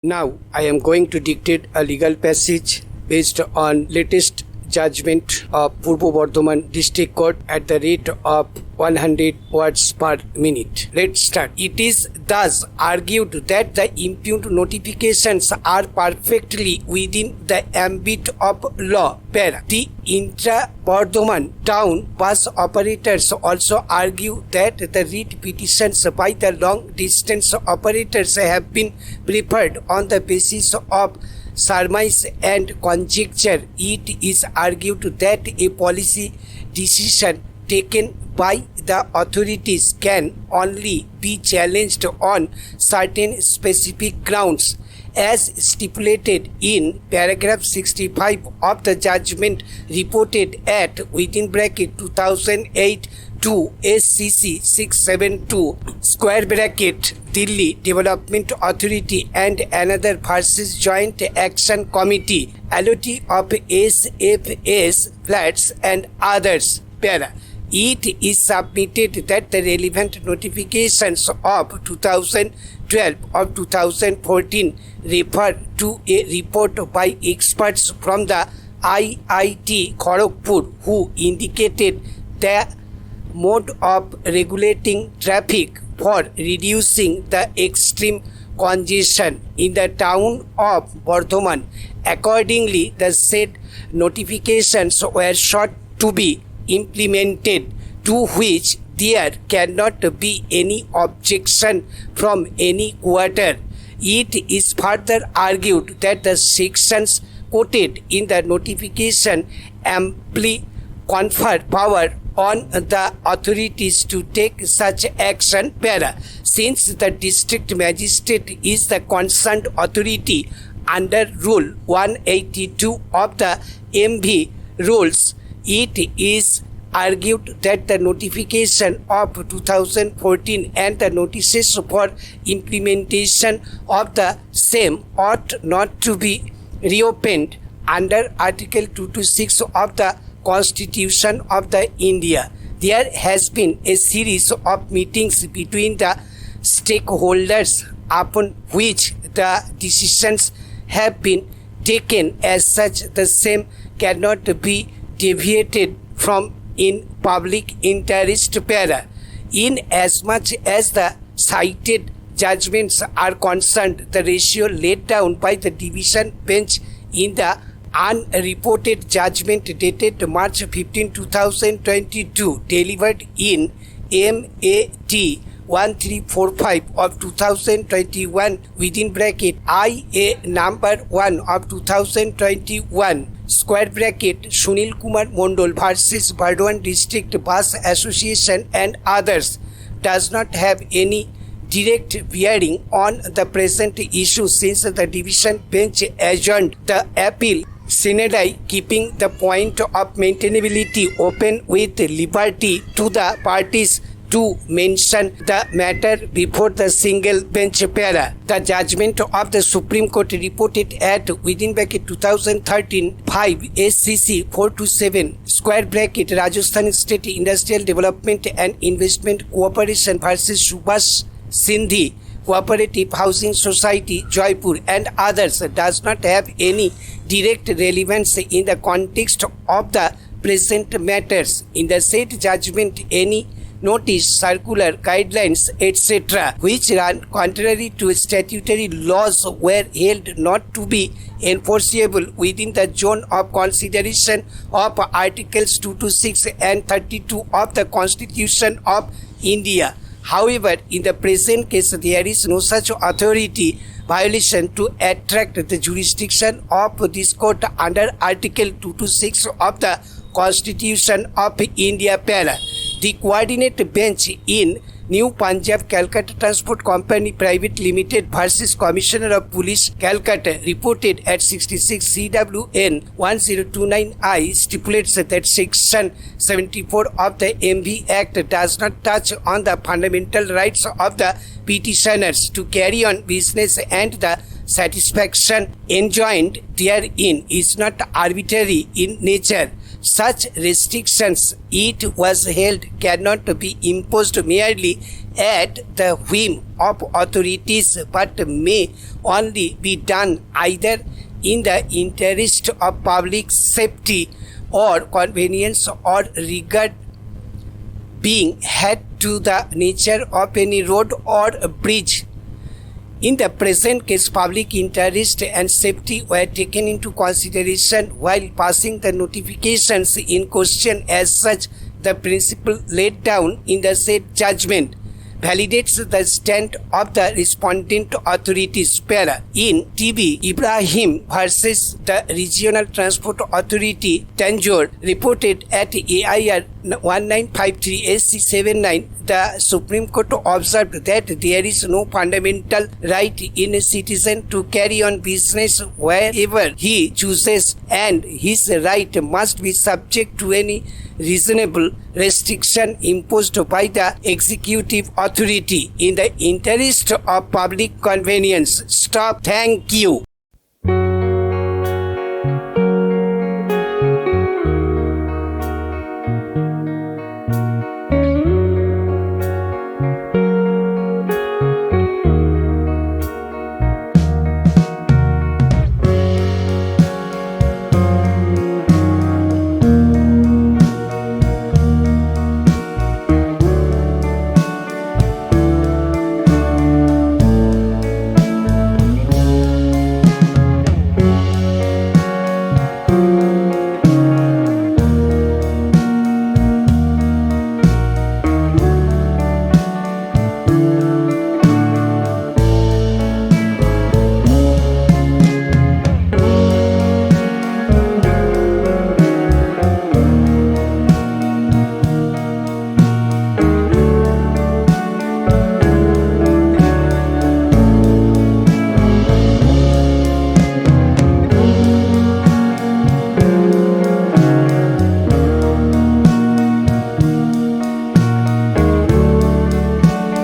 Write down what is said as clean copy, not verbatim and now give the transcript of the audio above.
Now, I am going to dictate a legal passage based on latest judgment of Purbo Bardhaman District Court at the rate of 100 words per minute. Let's start. It is thus argued that the impugned notifications are perfectly within the ambit of law. Para. The intra-Bardhaman town bus operators also argue that the writ petitions by the long-distance operators have been preferred on the basis of surmise and conjecture. It is argued that a policy decision taken by the authorities can only be challenged on certain specific grounds as stipulated in paragraph 65 of the judgment reported at (2008) to SCC 672 Delhi Development Authority and another versus Joint Action Committee, Allotee of SFS flats and others. Para. It is submitted that the relevant notifications of 2012 or 2014 refer to a report by experts from the IIT Kharagpur who indicated the mode of regulating traffic for reducing the extreme congestion in the town of Bardhaman. Accordingly, the said notifications were sought to be implemented, to which there cannot be any objection from any quarter. It is further argued that the sections quoted in the notification amply confer power on the authorities to take such action. Para. Since the district magistrate is the concerned authority under Rule 182 of the MV rules, it is argued that the notification of 2014 and the notices for implementation of the same ought not to be reopened under Article 226 of the Constitution of the India. There has been a series of meetings between the stakeholders upon which the decisions have been taken. As such, the same cannot be deviated from in public interest. Para. In as much as the cited judgments are concerned, the ratio laid down by the division bench in the unreported judgment dated March 15, 2022, delivered in MAT 1345 of 2021 within bracket IA number 1 of 2021 square bracket Sunil Kumar Mondol versus Bardhaman District Bus Association and others does not have any direct bearing on the present issue, since the division bench adjourned the appeal sine keeping the point of maintainability open with liberty to the parties to mention the matter before the single bench. Para. The judgment of the Supreme Court reported at within bracket 2013 5 SCC 427 square bracket Rajasthan State Industrial Development and Investment Cooperation versus Subhash Sindhi Cooperative Housing Society, Jaipur and others does not have any direct relevance in the context of the present matters. In the said judgment, any notice, circular, guidelines, etc., which run contrary to statutory laws were held not to be enforceable within the zone of consideration of Articles 226 and 32 of the Constitution of India. However, in the present case, there is no such authority violation to attract the jurisdiction of this court under Article 226 of the Constitution of India. Para. The coordinate bench in New Punjab Calcutta Transport Company Private Limited versus Commissioner of Police Calcutta reported at 66 CWN 1029I stipulates that Section 74 of the MV Act does not touch on the fundamental rights of the petitioners to carry on business, and the satisfaction enjoined therein is not arbitrary in nature. Such restrictions, it was held, cannot be imposed merely at the whim of authorities but may only be done either in the interest of public safety or convenience or regard being had to the nature of any road or bridge. In the present case, public interest and safety were taken into consideration while passing the notifications in question. As such, the principle laid down in the said judgment validates the stand of the respondent authorities. Para in TB Ibrahim versus the Regional Transport Authority, Tanjore, reported at AIR 1953 SC 79, the Supreme Court observed that there is no fundamental right in a citizen to carry on business wherever he chooses, and his right must be subject to any reasonable restriction imposed by the executive authority in the interest of public convenience. Stop. Thank you.